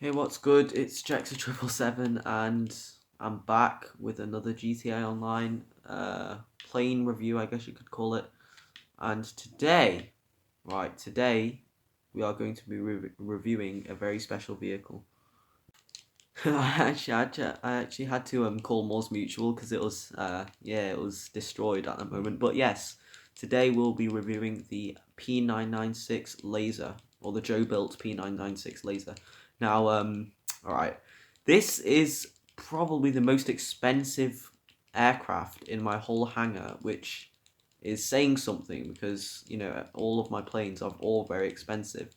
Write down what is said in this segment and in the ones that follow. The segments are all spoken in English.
Hey, what's good? It's Jaxa777 and I'm back with another GTA Online plane review, I guess you could call it. And today we are going to be reviewing a very special vehicle. I actually had to call Mors Mutual because it was destroyed at the moment. But yes, today we'll be reviewing the P-996 Lazer, or the Joe built P-996 Lazer. Now, all right, this is probably the most expensive aircraft in my whole hangar, which is saying something because all of my planes are all very expensive.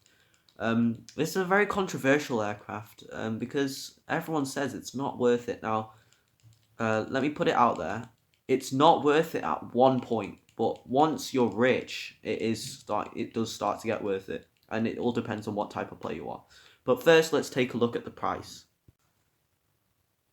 This is a very controversial aircraft because everyone says it's not worth it. Now, let me put it out there. It's not worth it at one point, but once you're rich, it does start to get worth it, and it all depends on what type of player you are. But first, let's take a look at the price.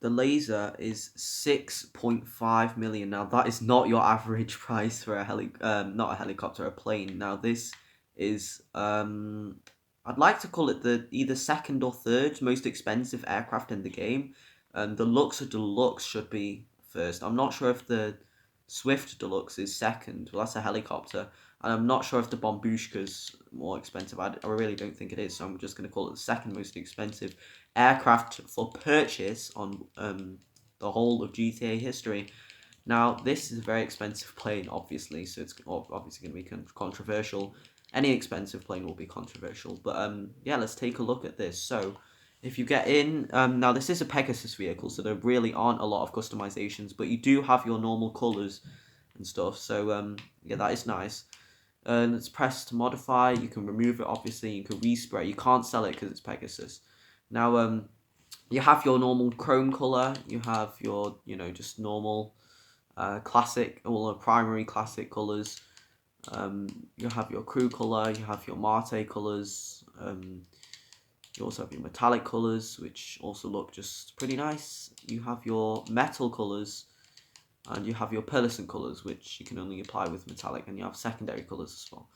The Lazer is 6.5 million. Now, that is not your average price for not a helicopter, a plane. Now, this is I'd like to call it the either second or third most expensive aircraft in the game. The Luxor Deluxe should be first. I'm not sure if the Swift Deluxe is second. Well, that's a helicopter. And I'm not sure if the Bombushka's more expensive. I really don't think it is, so I'm just going to call it the second most expensive aircraft for purchase on the whole of GTA history. Now, this is a very expensive plane, obviously, so it's obviously going to be controversial. Any expensive plane will be controversial, but yeah, let's take a look at this. So, if you get in, now this is a Pegasus vehicle, so there really aren't a lot of customizations, but you do have your normal colors and stuff. So yeah, that is nice. Let's press to modify. You can remove it, obviously. You can respray. You can't sell it because it's Pegasus. Now, you have your normal chrome color. You have your, just normal classic, all the primary classic colors. You have your crew color. You have your Mate colors. You also have your metallic colors, which also look just pretty nice. You have your metal colors, and you have your pearlescent colors, which you can only apply with metallic, and you have secondary colors as well.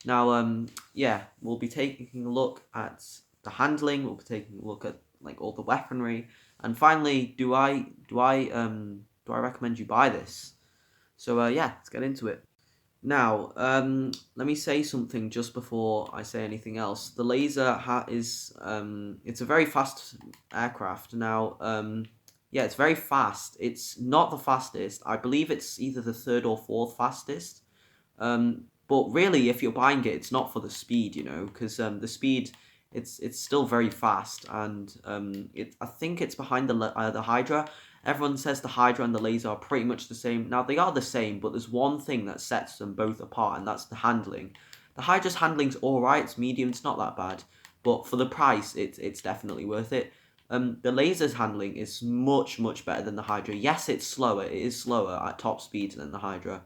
Now, yeah, we'll be taking a look at the handling. We'll be taking a look at like all the weaponry, and finally, do I recommend you buy this? So yeah, let's get into it. Now, let me say something just before I say anything else. The Lazer is it's a very fast aircraft. Now, yeah, it's very fast. It's not the fastest. I believe it's either the third or fourth fastest. But really, if you're buying it, it's not for the speed, because the speed, it's still very fast, and I think it's behind the Hydra. Everyone says the Hydra and the Lazer are pretty much the same. Now they are the same, but there's one thing that sets them both apart, and that's the handling. The Hydra's handling's alright, it's medium, it's not that bad, but for the price, it's definitely worth it. The Lazer's handling is much better than the Hydra. Yes, it's slower. It is slower at top speed than the Hydra.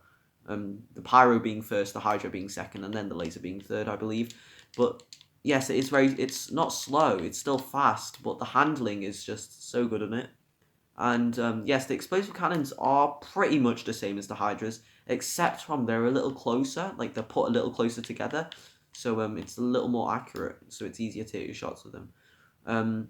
The Pyro being first, the Hydra being second, and then the Lazer being third, I believe. But yes, it's not slow. It's still fast, but the handling is just so good on it. And yes, the explosive cannons are pretty much the same as the Hydras, except from they're a little closer, like they're put a little closer together. So it's a little more accurate, so it's easier to hit your shots with them. Um,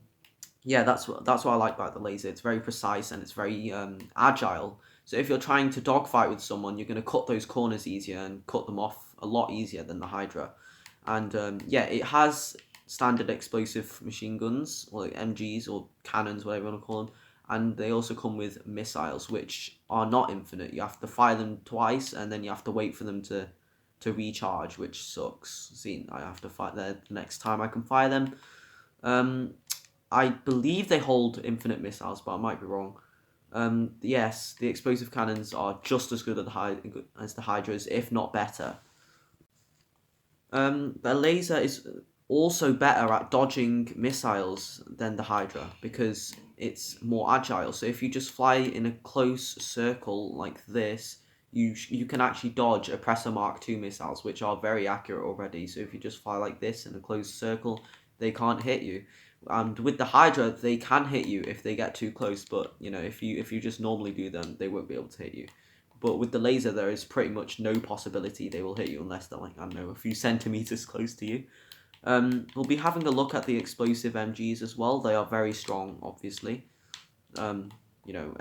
yeah, that's what I like about the Lazer. It's very precise and it's very agile. So if you're trying to dogfight with someone, you're going to cut those corners easier and cut them off a lot easier than the Hydra. And yeah, it has standard explosive machine guns, or like MGs or cannons, whatever you want to call them. And they also come with missiles, which are not infinite. You have to fire them twice, and then you have to wait for them to recharge, which sucks. See, I have to fight there the next time I can fire them. Um, I believe they hold infinite missiles, but I might be wrong. Yes, the explosive cannons are just as good as the Hydras, if not better. The Lazer is also better at dodging missiles than the Hydra because it's more agile. So if you just fly in a close circle like this, you can actually dodge Oppressor Mark II missiles, which are very accurate already. So if you just fly like this in a closed circle, they can't hit you. And with the Hydra, they can hit you if they get too close, but if you just normally do them, they won't be able to hit you. But with the Lazer, there is pretty much no possibility they will hit you unless they're like, I don't know, a few centimeters close to you. We'll be having a look at the explosive MGs as well. They are very strong, obviously. You know,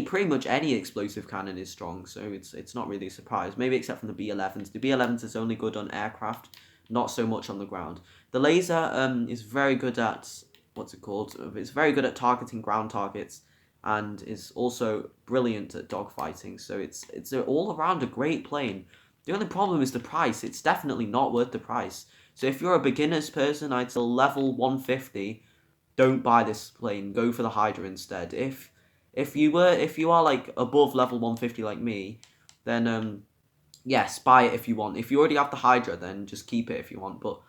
pretty much any explosive cannon is strong, so it's not really a surprise. Maybe except from the B11s. The B11s is only good on aircraft, not so much on the ground. The Lazer is very good at what's it called? It's very good at targeting ground targets, and is also brilliant at dogfighting. So it's all around a great plane. The only problem is the price. It's definitely not worth the price. So if you're a beginner's person, I'd say level 150. Don't buy this plane. Go for the Hydra instead. If you are like above level 150 like me, then yes, buy it if you want. If you already have the Hydra, then just keep it if you want. But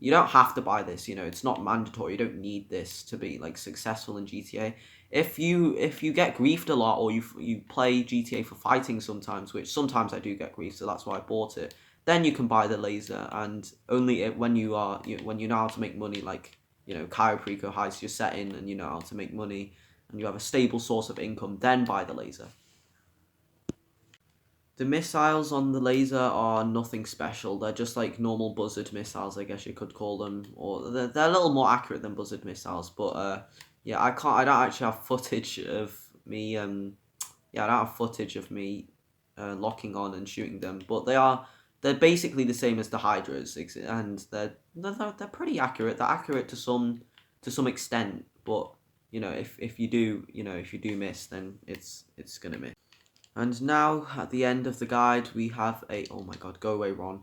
you don't have to buy this. You know, it's not mandatory. You don't need this to be like successful in GTA. If you get griefed a lot, or you play GTA for fighting sometimes, which sometimes I do get griefed, so that's why I bought it. Then you can buy the Lazer, and only when you know how to make money, like Cayo Perico Heist, you're set in and you know how to make money, and you have a stable source of income, then buy the Lazer. The missiles on the Lazer are nothing special. They're just like normal buzzard missiles, I guess you could call them, or they're a little more accurate than buzzard missiles. But yeah, I don't actually have footage of me. Yeah, I don't have footage of me locking on and shooting them. But they're basically the same as the Hydras, and they're pretty accurate. They're accurate to some extent, but if you do miss, then it's gonna miss. And now, at the end of the guide, we have a... Oh my god, go away, Ron.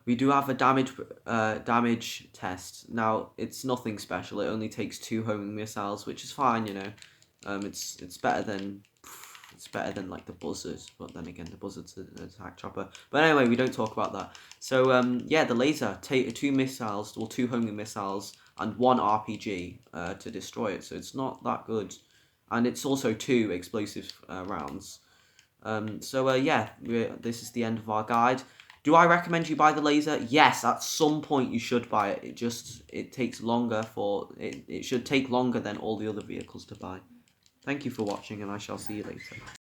We do have a damage test. Now, it's nothing special. It only takes 2 homing missiles, which is fine, It's better than... It's better than, like, the buzzard. But then again, the buzzard's an attack chopper. But anyway, we don't talk about that. So, yeah, the Lazer. Take 2 missiles, or 2 homing missiles, and 1 RPG to destroy it. So it's not that good. And it's also 2 explosive rounds. Yeah, this is the end of our guide. Do I recommend you buy the Lazer? Yes, at some point you should buy it. It takes longer it should take longer than all the other vehicles to buy. Thank you for watching, and I shall see you later.